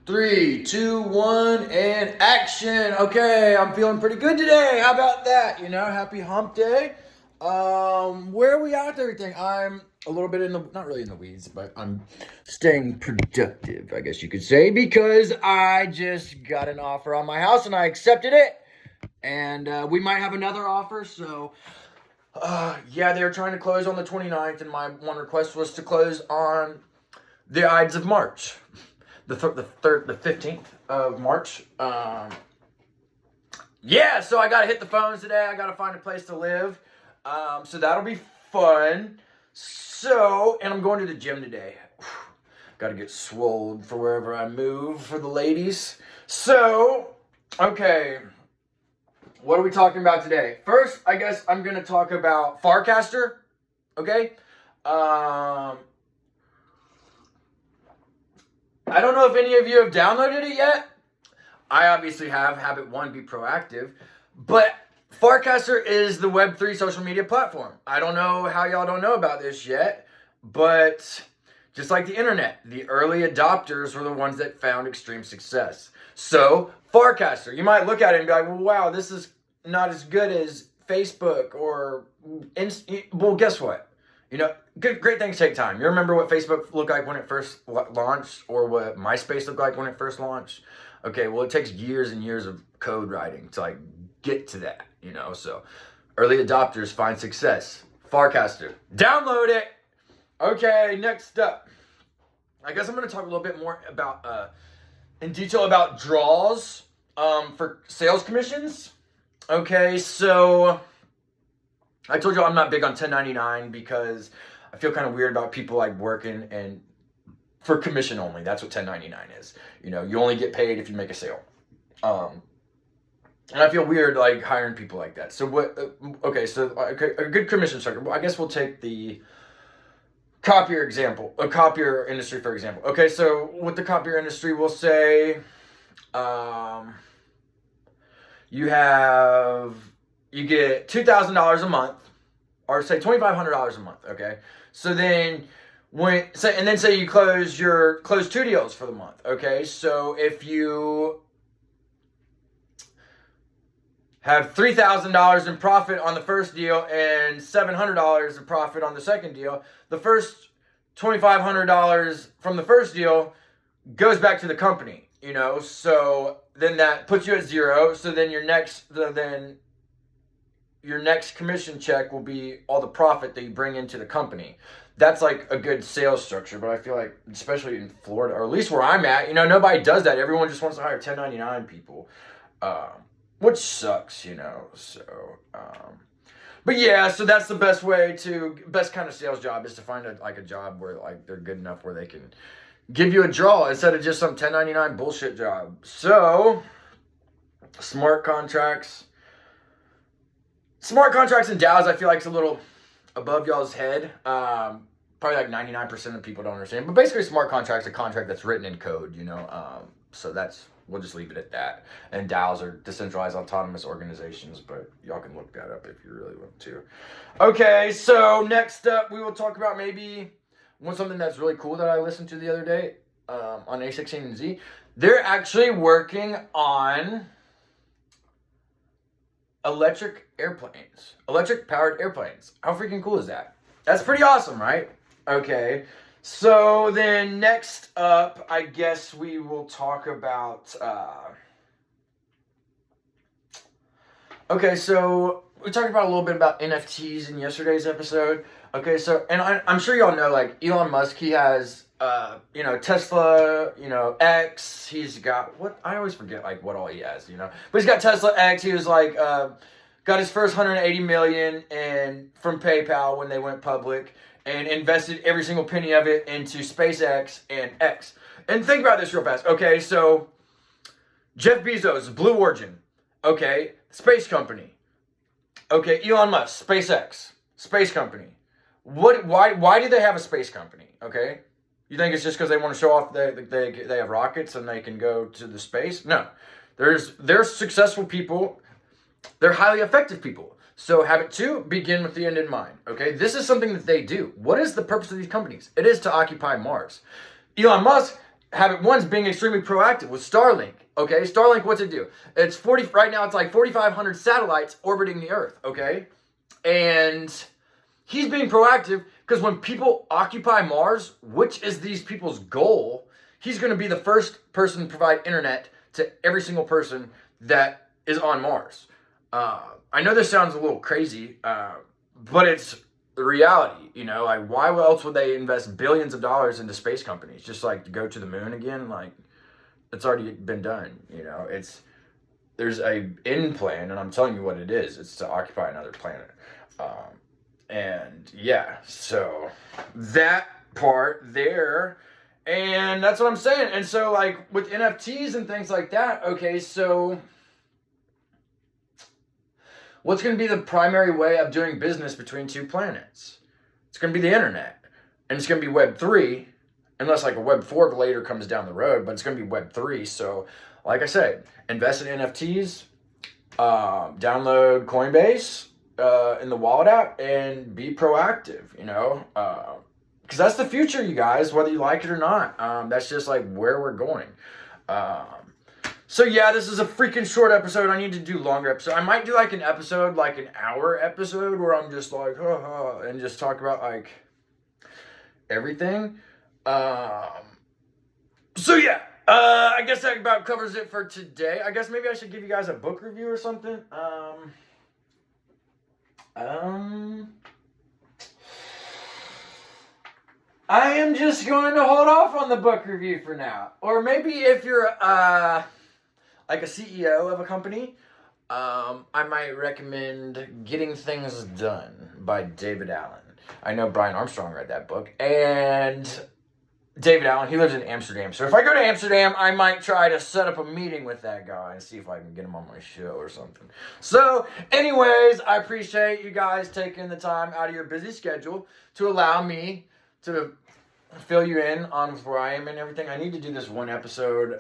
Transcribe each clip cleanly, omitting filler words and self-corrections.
Three, two, one, and action. Okay, I'm feeling pretty good today. How about that? Happy hump day. Where are we at with everything? I'm a little bit not really in the weeds, but I'm staying productive, I guess you could say, because I just got an offer on my house and I accepted it. And we might have another offer, so yeah, they were trying to close on the 29th, and my one request was to close on the Ides of March. The 15th of March. Yeah, so I gotta hit the phones today. I gotta find a place to live. So that'll be fun. And I'm going to the gym today. Gotta get swole for wherever I move for the ladies. So, okay. What are we talking about today? First, I guess I'm gonna talk about Farcaster. Okay? I don't know if any of you have downloaded it yet. I obviously have. Habit 1, be proactive. But Farcaster is the Web3 social media platform. I don't know how y'all don't know about this yet, but just like the internet, the early adopters were the ones that found extreme success. So, Farcaster, you might look at it and be like, well, wow, this is not as good as Facebook or... Well, guess what? Great things take time. You remember what Facebook looked like when it first launched, or what MySpace looked like when it first launched? Okay, well, it takes years and years of code writing to get to that, So early adopters find success. Farcaster. Download it. Okay, next up. I guess I'm going to talk a little bit more about, in detail about draws for sales commissions. Okay, so... I told you I'm not big on 1099 because I feel kind of weird about people working and for commission only. That's what 1099 is. You only get paid if you make a sale. And I feel weird hiring people like that. So what? Okay, so a good commission structure. Well, I guess we'll take the copier example, a copier industry for example. Okay, so with the copier industry, we'll say you get $2,000 a month, or say $2,500 a month. Okay, so then say you close 2 deals for the month. Okay, so if you have $3,000 in profit on the first deal and $700 in profit on the second deal, the first $2,500 from the first deal goes back to the company. So then that puts you at zero. So then your next commission check will be all the profit that you bring into the company. That's a good sales structure, but I feel like, especially in Florida, or at least where I'm at, nobody does that. Everyone just wants to hire 1099 people, which sucks, but yeah, so that's the best kind of sales job is to find a job where they're good enough where they can give you a draw instead of just some 1099 bullshit job. So, smart contracts and DAOs, I feel like it's a little above y'all's head. Probably 99% of people don't understand. But basically, smart contract's a contract that's written in code, So we'll just leave it at that. And DAOs are Decentralized Autonomous Organizations, but y'all can look that up if you really want to. Okay, so next up, we will talk about maybe something that's really cool that I listened to the other day on A16Z. They're actually working on electric-powered airplanes. How freaking cool is that? That's pretty awesome, right? Okay, so then next up, I guess we will talk about... Okay, so we talked about a little bit about NFTs in yesterday's episode. Okay, so, and I'm sure y'all know, Elon Musk, he has... Tesla, X, he's got, I always forget, what all he has, but he's got Tesla X. He was got his first 180 million from PayPal when they went public and invested every single penny of it into SpaceX and X. And think about this real fast. Okay, so Jeff Bezos, Blue Origin, okay, space company. Okay, Elon Musk, SpaceX, space company. Why do they have a space company? Okay? You think it's just because they want to show off they have rockets and they can go to the space? No. They're successful people. They're highly effective people. So habit 2, begin with the end in mind. Okay? This is something that they do. What is the purpose of these companies? It is to occupy Mars. Elon Musk, habit one's being extremely proactive with Starlink. Okay, Starlink, what's it do? It's 40 right now. It's like 4,500 satellites orbiting the Earth. Okay, and he's being proactive because when people occupy Mars, which is these people's goal, he's going to be the first person to provide internet to every single person that is on Mars. I know this sounds a little crazy, but it's the reality. You know, like why else would they invest billions of dollars into space companies just like to go to the moon again? Like it's already been done. You know, there's a end plan, and I'm telling you what it is. It's to occupy another planet. And yeah, so that part there, and that's what I'm saying. And so like with NFTs and things like that, okay, so what's going to be the primary way of doing business between two planets? It's going to be the internet, and it's going to be Web3, unless like a Web4 later comes down the road, but it's going to be Web3. So like I said, invest in NFTs, download Coinbase, in the wallet app, and be proactive, you know, because that's the future, you guys, whether you like it or not. That's just like where we're going. So yeah, this is a freaking short episode. I need to do longer episode. I might do like an episode, like an hour episode where I'm just like, and just talk about like everything. So yeah, I guess that about covers it for today. I guess maybe I should give you guys a book review or something. I am just going to hold off on the book review for now. Or maybe if you're like a CEO of a company, I might recommend Getting Things Done by David Allen. I know Brian Armstrong read that book. And David Allen, he lives in Amsterdam. So if I go to Amsterdam, I might try to set up a meeting with that guy and see if I can get him on my show or something. So anyways, I appreciate you guys taking the time out of your busy schedule to allow me to fill you in on where I am and everything. I need to do this one episode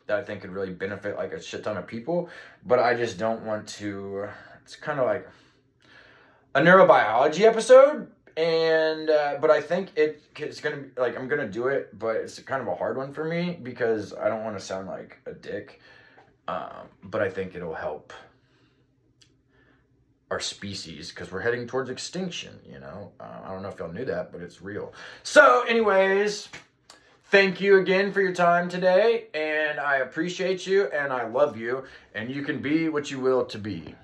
that I think could really benefit like a shit ton of people, but I just don't want to. It's kind of like a neurobiology episode. And, but I think it's going to be, like, I'm going to do it, but it's kind of a hard one for me because I don't want to sound like a dick. But I think it'll help our species because we're heading towards extinction, you know. I don't know if y'all knew that, but it's real. So, anyways, thank you again for your time today. And I appreciate you and I love you. And you can be what you will to be.